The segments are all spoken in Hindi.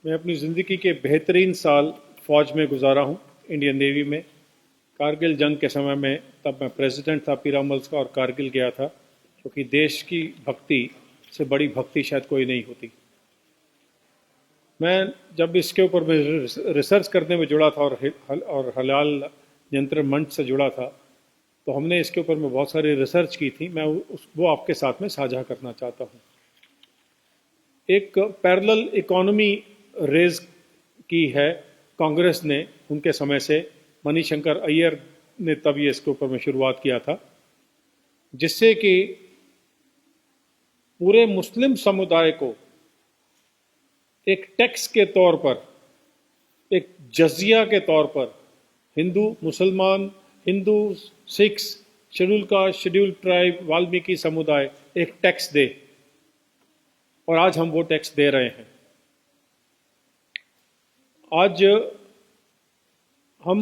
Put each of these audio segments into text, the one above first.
मैं अपनी ज़िंदगी के बेहतरीन साल फ़ौज में गुजारा हूँ, इंडियन नेवी में। कारगिल जंग के समय में तब मैं प्रेसिडेंट था पीरामल्स का और कारगिल गया था, क्योंकि देश की भक्ति से बड़ी भक्ति शायद कोई नहीं होती। मैं जब इसके ऊपर मैं रिसर्च करने में जुड़ा था और हलाल नियंत्रण मंच से जुड़ा था, तो हमने इसके ऊपर में बहुत सारी रिसर्च की थी। मैं वो आपके साथ में साझा करना चाहता हूँ। एक पैरेलल इकोनॉमी रेज की है कांग्रेस ने उनके समय से। मणिशंकर अय्यर ने तब ये इसके ऊपर में शुरुआत किया था, जिससे कि पूरे मुस्लिम समुदाय को एक टैक्स के तौर पर, एक जजिया के तौर पर, हिंदू मुसलमान, Hindu Sikhs, schedule caste, schedule tribe, Valmiki समुदाय एक टैक्स दे। और आज हम वो टैक्स दे रहे हैं। आज हम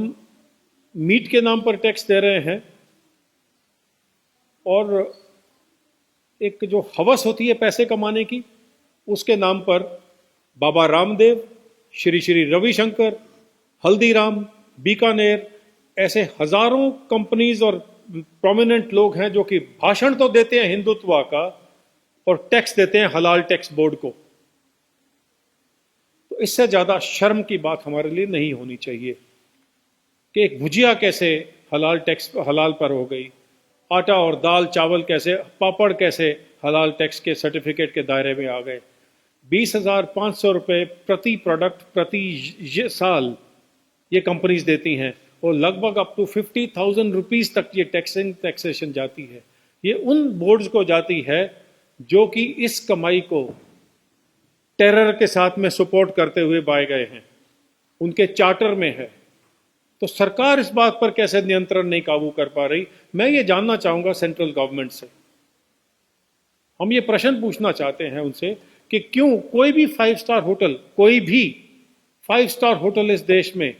मीट के नाम पर टैक्स दे रहे हैं, और एक जो हवस होती है पैसे कमाने की, उसके नाम पर बाबा रामदेव, श्री श्री रविशंकर, हल्दीराम, बीकानेर, ऐसे हजारों कंपनीज और प्रोमिनेंट लोग हैं जो कि भाषण तो देते हैं हिंदुत्व का और टैक्स देते हैं हलाल टैक्स बोर्ड को। तो इससे ज्यादा शर्म की बात हमारे लिए नहीं होनी चाहिए कि एक भुजिया कैसे हलाल टैक्स हलाल पर हो गई, आटा और दाल चावल कैसे, पापड़ कैसे हलाल टैक्स के सर्टिफिकेट के दायरे में आ गए। 20,500 रुपये प्रति प्रोडक्ट प्रति साल ये कंपनीज देती हैं, और लगभग अप टू 50,000 रुपीज तक ये टैक्सेशन जाती है। ये उन बोर्ड्स को जाती है जो कि इस कमाई को टेरर के साथ में सपोर्ट करते हुए पाए गए हैं, उनके चार्टर में है। तो सरकार इस बात पर कैसे नियंत्रण नहीं काबू कर पा रही? मैं ये जानना चाहूंगा सेंट्रल गवर्नमेंट से। हम ये प्रश्न पूछना चाहते हैं उनसे कि क्यों कोई भी 5 स्टार होटल, कोई भी 5 स्टार होटल इस देश में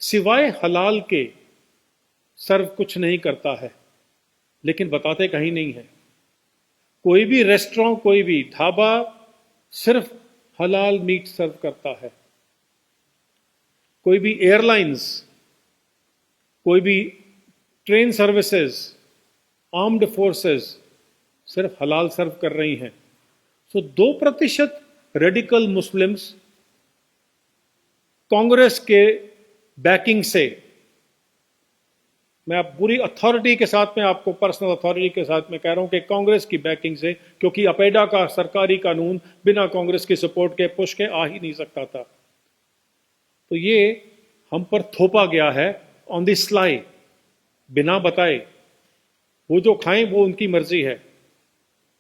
सिवाय हलाल के सर्व कुछ नहीं करता है, लेकिन बताते कहीं नहीं है। कोई भी रेस्टोरेंट, कोई भी ढाबा सिर्फ हलाल मीट सर्व करता है। कोई भी एयरलाइंस, कोई भी ट्रेन सर्विसेज, आर्म्ड फोर्सेस सिर्फ हलाल सर्व कर रही हैं। सो 2% रेडिकल मुस्लिम्स कांग्रेस के बैकिंग से, मैं पूरी अथॉरिटी के साथ में, आपको पर्सनल अथॉरिटी के साथ में कह रहा हूं कि कांग्रेस की बैकिंग से, क्योंकि अपेडा का सरकारी कानून बिना कांग्रेस की सपोर्ट के पुश के आ ही नहीं सकता था। तो ये हम पर थोपा गया है ऑन द स्लाई, बिना बताए। वो जो खाएं वो उनकी मर्जी है,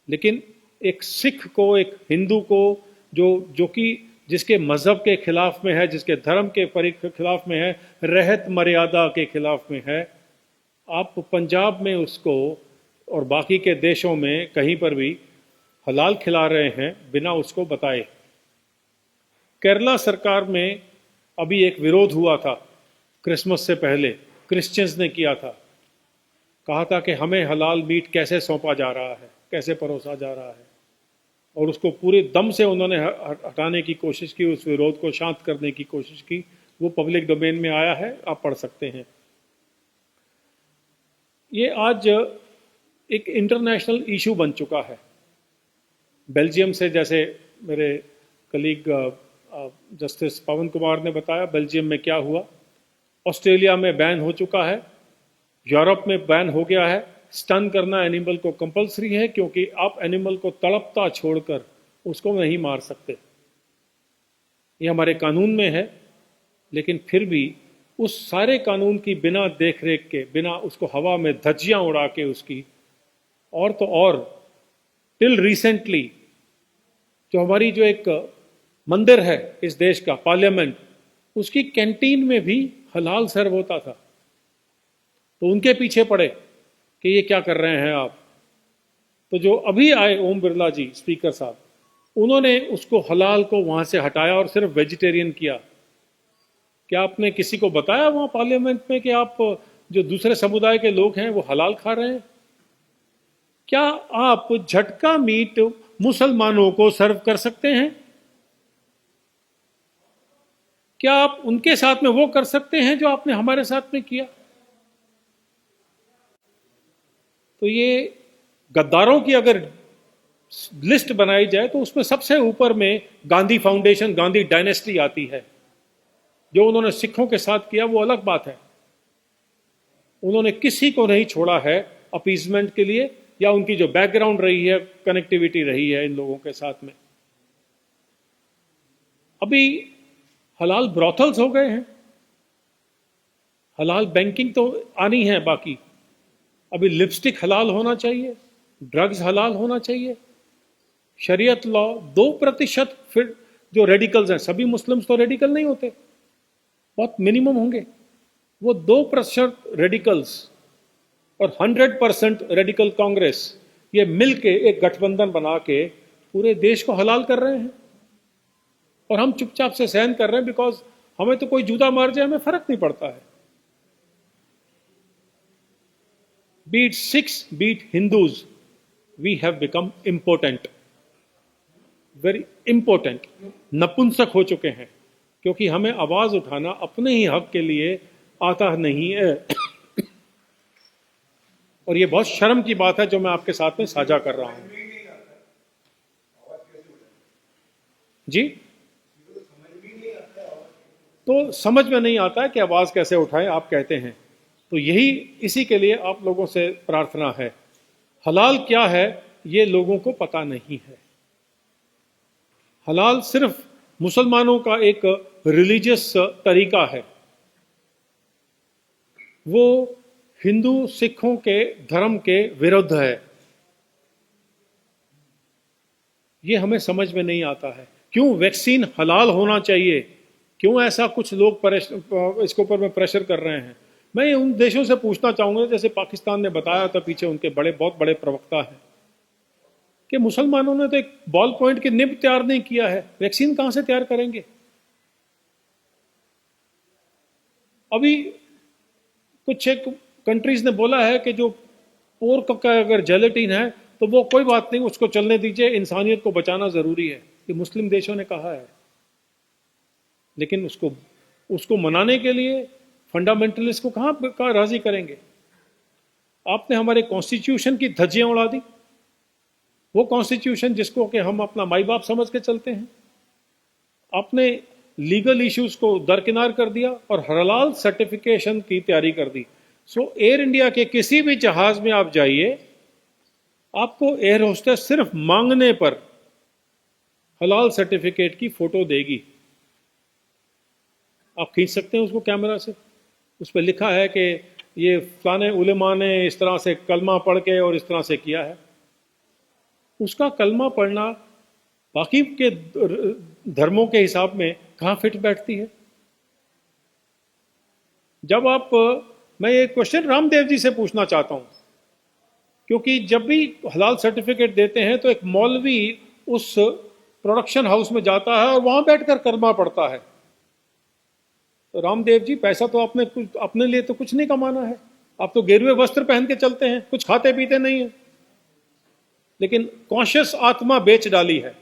लेकिन एक सिख को, एक हिंदू को, जो कि जिसके मजहब के खिलाफ में है, जिसके धर्म के खिलाफ में है, रहत मर्यादा के खिलाफ में है, आप पंजाब में उसको और बाकी के देशों में कहीं पर भी हलाल खिला रहे हैं बिना उसको बताए। केरला सरकार में अभी एक विरोध हुआ था क्रिसमस से पहले, क्रिश्चियंस ने किया था। कहा था कि हमें हलाल मीट कैसे सौंपा जा रहा है, कैसे परोसा जा रहा है, और उसको पूरे दम से उन्होंने हटाने की कोशिश की, उस विरोध को शांत करने की कोशिश की। वो पब्लिक डोमेन में आया है, आप पढ़ सकते हैं। ये आज एक इंटरनेशनल इशू बन चुका है। बेल्जियम से, जैसे मेरे कलीग जस्टिस पवन कुमार ने बताया, बेल्जियम में क्या हुआ। ऑस्ट्रेलिया में बैन हो चुका है, यूरोप में बैन हो गया है। स्टन करना एनिमल को कंपलसरी है, क्योंकि आप एनिमल को तड़पता छोड़कर उसको नहीं मार सकते। ये हमारे कानून में है, लेकिन फिर भी उस सारे कानून की बिना देखरेख के, बिना उसको हवा में धज्जियां उड़ा के उसकी, और तो और टिल रिसेंटली जो हमारी जो एक मंदिर है इस देश का, पार्लियामेंट, उसकी कैंटीन में भी हलाल सर्व होता था। तो उनके पीछे पड़े कि ये क्या कर रहे हैं आप। तो जो अभी आए ओम बिरला जी, स्पीकर साहब, उन्होंने उसको हलाल को वहां से हटाया और सिर्फ वेजिटेरियन किया। क्या आपने किसी को बताया वहां पार्लियामेंट में कि आप जो दूसरे समुदाय के लोग हैं वो हलाल खा रहे हैं? क्या आप झटका मीट मुसलमानों को सर्व कर सकते हैं? क्या आप उनके साथ में वो कर सकते हैं जो आपने हमारे साथ में किया? तो ये गद्दारों की अगर लिस्ट बनाई जाए तो उसमें सबसे ऊपर में गांधी फाउंडेशन, गांधी डायनेस्टी आती है। जो उन्होंने सिखों के साथ किया वो अलग बात है, उन्होंने किसी को नहीं छोड़ा है अपीजमेंट के लिए, या उनकी जो बैकग्राउंड रही है, कनेक्टिविटी रही है इन लोगों के साथ में। अभी हलाल ब्रॉथल्स हो गए हैं, हलाल बैंकिंग तो आनी है बाकी। अभी लिपस्टिक हलाल होना चाहिए, ड्रग्स हलाल होना चाहिए, शरीयत लॉ 2%। फिर जो रेडिकल्स हैं, सभी मुस्लिम्स तो रेडिकल नहीं होते, बहुत मिनिमम होंगे, वो 2% रेडिकल्स और 100% रेडिकल कांग्रेस, ये मिलके एक गठबंधन बना के पूरे देश को हलाल कर रहे हैं। और हम चुपचाप से सहन कर रहे हैं, बिकॉज हमें तो कोई जूता मार जाए हमें फर्क नहीं पड़ता है। Beat Sikhs, beat Hindus, we have become important, very important, नपुंसक हो चुके हैं, क्योंकि हमें आवाज उठाना अपने ही हक के लिए आता नहीं है। और ये बहुत शर्म की बात है जो मैं आपके साथ में साझा कर रहा हूं। जी, तो समझ में नहीं आता है कि आवाज कैसे उठाएं, आप कहते हैं। तो यही, इसी के लिए आप लोगों से प्रार्थना है। हलाल क्या है ये लोगों को पता नहीं है। हलाल सिर्फ मुसलमानों का एक रिलीजियस तरीका है, वो हिंदू सिखों के धर्म के विरुद्ध है। ये हमें समझ में नहीं आता है। क्यों वैक्सीन हलाल होना चाहिए, क्यों ऐसा कुछ लोग इसके ऊपर में प्रेशर कर रहे हैं? मैं उन देशों से पूछना चाहूंगा, जैसे पाकिस्तान ने बताया था, पीछे उनके बहुत बड़े प्रवक्ता हैं, कि मुसलमानों ने तो एक बॉल पॉइंट की निब तैयार नहीं किया है, वैक्सीन कहां से तैयार करेंगे? अभी कुछ एक कंट्रीज ने बोला है कि जो पोर्क का अगर जेलेटिन है तो वो कोई बात नहीं, उसको चलने दीजिए, इंसानियत को बचाना जरूरी है। ये मुस्लिम देशों ने कहा है, लेकिन उसको मनाने के लिए फंडामेंटलिस्ट को कहां राजी करेंगे? आपने हमारे कॉन्स्टिट्यूशन की धज्जियां उड़ा दी, वो कॉन्स्टिट्यूशन जिसको कि हम अपना माई बाप समझ के चलते हैं। आपने लीगल इश्यूज को दरकिनार कर दिया और हलाल सर्टिफिकेशन की तैयारी कर दी। सो एयर इंडिया के किसी भी जहाज में आप जाइए, आपको एयर होस्टेस सिर्फ मांगने पर हलाल सर्टिफिकेट की फोटो देगी। आप खींच सकते हैं उसको कैमरा से, उस पर लिखा है कि ये फलाने उलेमा ने इस तरह से कलमा पढ़ के और इस तरह से किया है। उसका कलमा पढ़ना बाकी के धर्मों के हिसाब में कहां फिट बैठती है? जब आप, मैं ये क्वेश्चन रामदेव जी से पूछना चाहता हूं, क्योंकि जब भी हलाल सर्टिफिकेट देते हैं तो एक मौलवी उस प्रोडक्शन हाउस में जाता है और वहां बैठकर कलमा पढ़ता है। तो रामदेव जी, पैसा तो आपने अपने लिए तो कुछ नहीं कमाना है, आप तो गेरुए वस्त्र पहन के चलते हैं, कुछ खाते पीते नहीं है, लेकिन कॉन्शियस आत्मा बेच डाली है।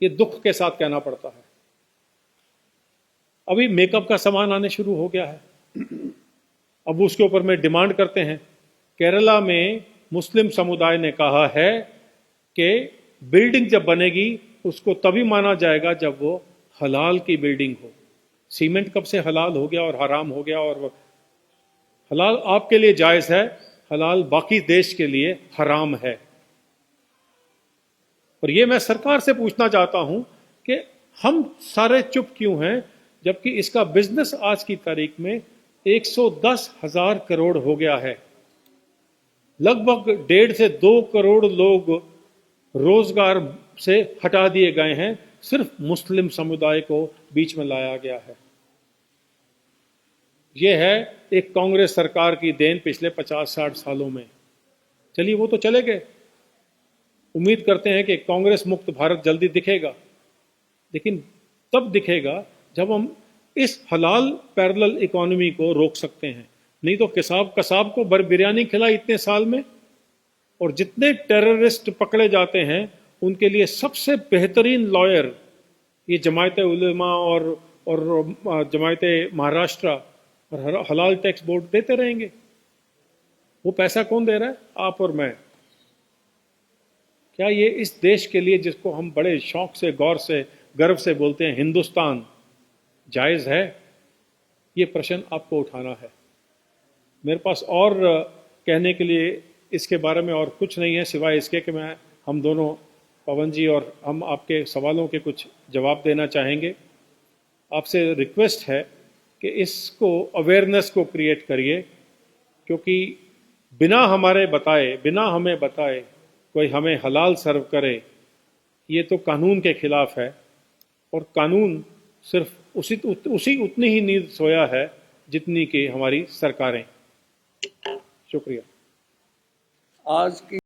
ये दुख के साथ कहना पड़ता है। अभी मेकअप का सामान आने शुरू हो गया है, अब उसके ऊपर में डिमांड करते हैं। केरला में मुस्लिम समुदाय ने कहा है कि बिल्डिंग जब बनेगी उसको तभी माना जाएगा जब वो हलाल की बिल्डिंग हो। सीमेंट कब से हलाल हो गया और हराम हो गया? और हलाल आपके लिए जायज है, हलाल बाकी देश के लिए हराम है। और ये मैं सरकार से पूछना चाहता हूं कि हम सारे चुप क्यों हैं, जबकि इसका बिजनेस आज की तारीख में 110,000 करोड़ हो गया है। लगभग 1.5 से 2 करोड़ लोग रोजगार से हटा दिए गए हैं, सिर्फ मुस्लिम समुदाय को बीच में लाया गया है। यह है एक कांग्रेस सरकार की देन पिछले 50-60 सालों में। चलिए, वो तो चले गए, उम्मीद करते हैं कि कांग्रेस मुक्त भारत जल्दी दिखेगा, लेकिन तब दिखेगा जब हम इस हलाल पैरेलल इकोनॉमी को रोक सकते हैं। नहीं तो कसाब को बिरयानी खिलाई इतने साल में, और जितने टेररिस्ट पकड़े जाते हैं उनके लिए सबसे बेहतरीन लॉयर ये जमायत उलमा और जमायत महाराष्ट्र और हलाल टैक्स बोर्ड देते रहेंगे? वो पैसा कौन दे रहा है? आप और मैं। क्या ये इस देश के लिए, जिसको हम बड़े शौक से, गौर से, गर्व से बोलते हैं हिंदुस्तान, जायज़ है? ये प्रश्न आपको उठाना है। मेरे पास और कहने के लिए इसके बारे में और कुछ नहीं है, सिवाय इसके कि हम दोनों, पवन जी और हम, आपके सवालों के कुछ जवाब देना चाहेंगे। आपसे रिक्वेस्ट है कि इसको, अवेयरनेस को क्रिएट करिए, क्योंकि बिना हमें बताए कोई हमें हलाल सर्व करे, ये तो कानून के खिलाफ है। और कानून सिर्फ उतनी ही नींद सोया है जितनी कि हमारी सरकारें। शुक्रिया। आज की